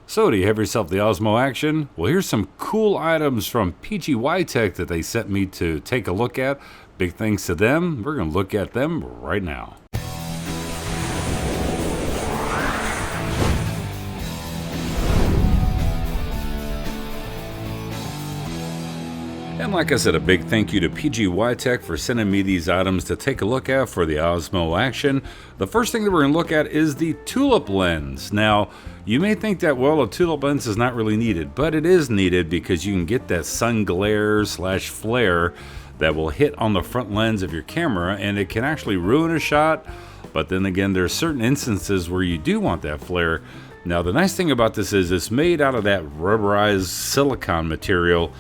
So, do you have yourself the Osmo Action? Well, here's some cool items from PGYTECH that they sent me to take a look at. Big thanks to them. We're going to look at them right now. And like I said, a big thank you to PGYTECH for sending me these items to take a look at for the Osmo Action. The first thing that we're going to look at is the Tulip Lens. Now, you may think that, well, a Tulip Lens is not really needed, but it is needed because you can get that sun glare / flare that will hit on the front lens of your camera, and it can actually ruin a shot. But then again, there's certain instances where you do want that flare. Now, the nice thing about this is it's made out of that rubberized silicone material.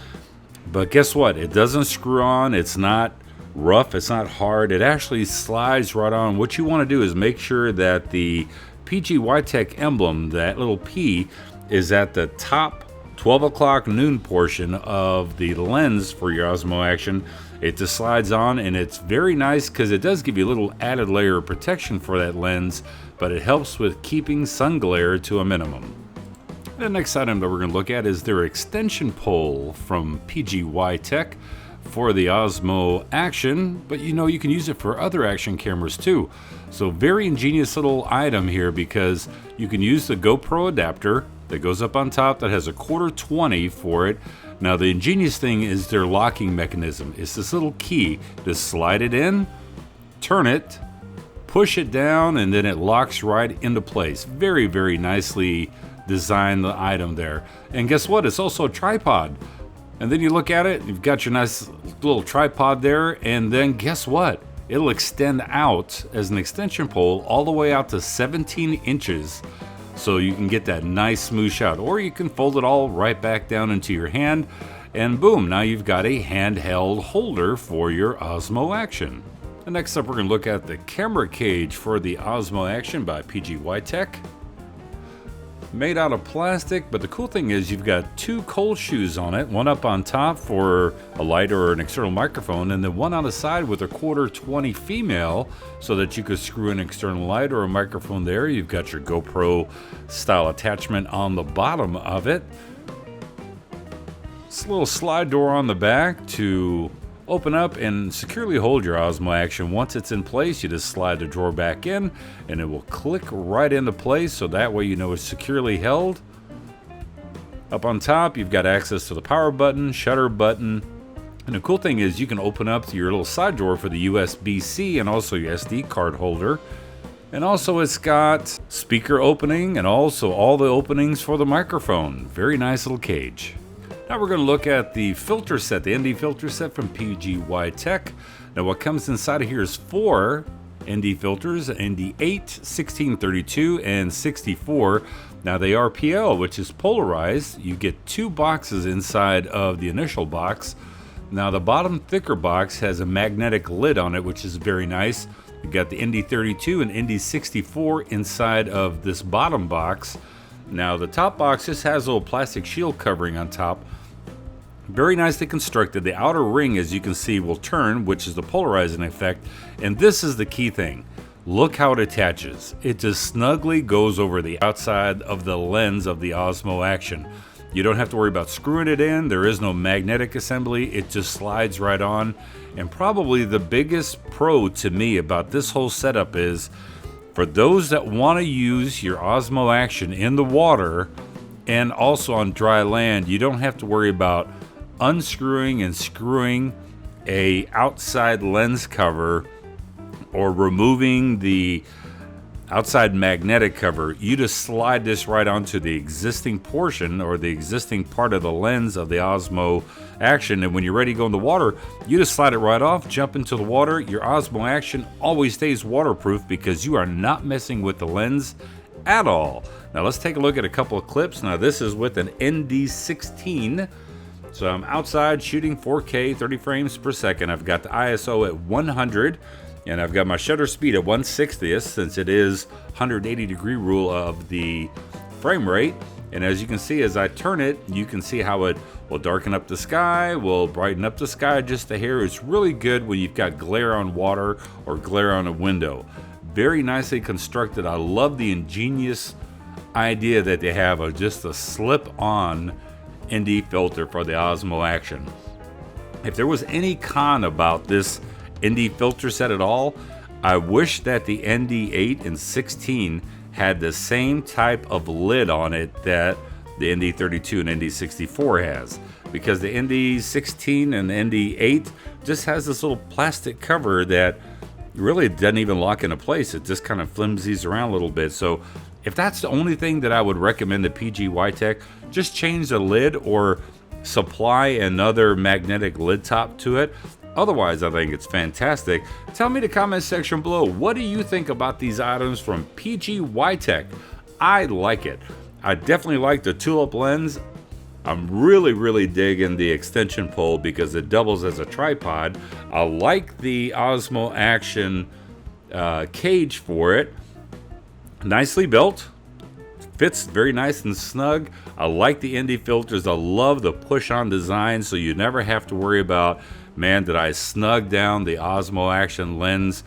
But guess what? It doesn't screw on. It's not rough. It's not hard. It actually slides right on. What you want to do is make sure that the PGYTECH emblem, that little P, is at the top 12 o'clock noon portion of the lens for your Osmo Action. It just slides on, and it's very nice because it does give you a little added layer of protection for that lens, but it helps with keeping sun glare to a minimum. The next item that we're going to look at is their extension pole from PGYTECH for the Osmo Action, but you can use it for other action cameras too. So very ingenious little item here because you can use the GoPro adapter that goes up on top that has a 1/4 for it. Now the ingenious thing is their locking mechanism. It's this little key. Just slide it in, turn it, push it down, and then it locks right into place. Very, very nicely designed the item there. And guess what? It's also a tripod. And then you look at it, you've got your nice little tripod there, and then guess what? It'll extend out as an extension pole all the way out to 17 inches. So you can get that nice smooth shot, or you can fold it all right back down into your hand, and boom, now you've got a handheld holder for your Osmo Action. And next up, we're going to look at the camera cage for the Osmo Action by PGYTECH. Made out of plastic, but the cool thing is you've got two cold shoes on it, one up on top for a light or an external microphone, and then one on the side with a 1/4 female so that you could screw an external light or a microphone there. You've got your GoPro style attachment on the bottom of it. It's a little slide door on the back to open up and securely hold your Osmo Action. Once it's in place, you just slide the drawer back in and it will click right into place, so that way you know it's securely held. Up on top, you've got access to the power button, shutter button, and the cool thing is you can open up your little side drawer for the USB-C and also your SD card holder. And also it's got speaker opening and also all the openings for the microphone. Very nice little cage. Now we're going to look at the filter set, the ND filter set from PGYTECH. Now what comes inside of here is 4 ND filters, ND8, 1632, and 64. Now they are PL, which is polarized. You get 2 boxes inside of the initial box. Now the bottom thicker box has a magnetic lid on it, which is very nice. You've got the ND32 and ND64 inside of this bottom box. Now the top box just has a little plastic shield covering on top. Very nicely constructed. The outer ring, as you can see, will turn, which is the polarizing effect. And this is the key thing. Look how it attaches. It just snugly goes over the outside of the lens of the Osmo Action. You don't have to worry about screwing it in. There is no magnetic assembly. It just slides right on. And probably the biggest pro to me about this whole setup is for those that want to use your Osmo Action in the water and also on dry land, you don't have to worry about unscrewing and screwing a outside lens cover or removing the outside magnetic cover. You just slide this right onto the existing portion or the existing part of the lens of the Osmo Action, and when you're ready to go in the water, you just slide it right off, jump into the water. Your Osmo Action always stays waterproof because you are not messing with the lens at all. Now let's take a look at a couple of clips. Now this is with an ND16. So I'm outside shooting 4K, 30 frames per second. I've got the ISO at 100, and I've got my shutter speed at 1/60th, since it is 180-degree rule of the frame rate. And as you can see, as I turn it, you can see how it will darken up the sky, will brighten up the sky just a hair. It's really good when you've got glare on water or glare on a window. Very nicely constructed. I love the Ingenious idea that they have just a slip-on ND filter for the Osmo Action. If there was any con about this ND filter set at all, I wish that the ND8 and 16 had the same type of lid on it that the ND32 and ND64 has, because the ND16 and ND8 just has this little plastic cover that really doesn't even lock into place. It just kind of flimsies around a little bit. So if that's the only thing that I would recommend the PGYTECH, just change the lid or supply another magnetic lid top to it. Otherwise, I think it's fantastic. Tell me in the comment section below, what do you think about these items from PGYTECH? I like it. I definitely like the Tulip Lens. I'm really digging the extension pole because it doubles as a tripod. I like the Osmo Action cage for it. Nicely built. Fits very nice and snug. I like the ND filters. I love the push-on design, so you never have to worry about, man, did I snug down the Osmo Action lens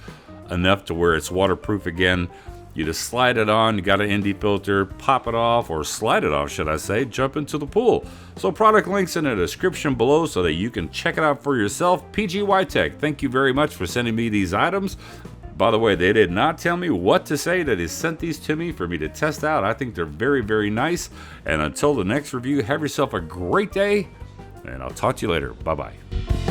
enough to where it's waterproof again. You just slide it on, you got an ND filter, pop it off, or slide it off, should I say, jump into the pool. So product links in the description below so that you can check it out for yourself. PGYTECH, thank you very much for sending me these items. By the way, they did not tell me what to say. They just sent these to me for me to test out. I think they're very nice. And until the next review, have yourself a great day, and I'll talk to you later. Bye-bye.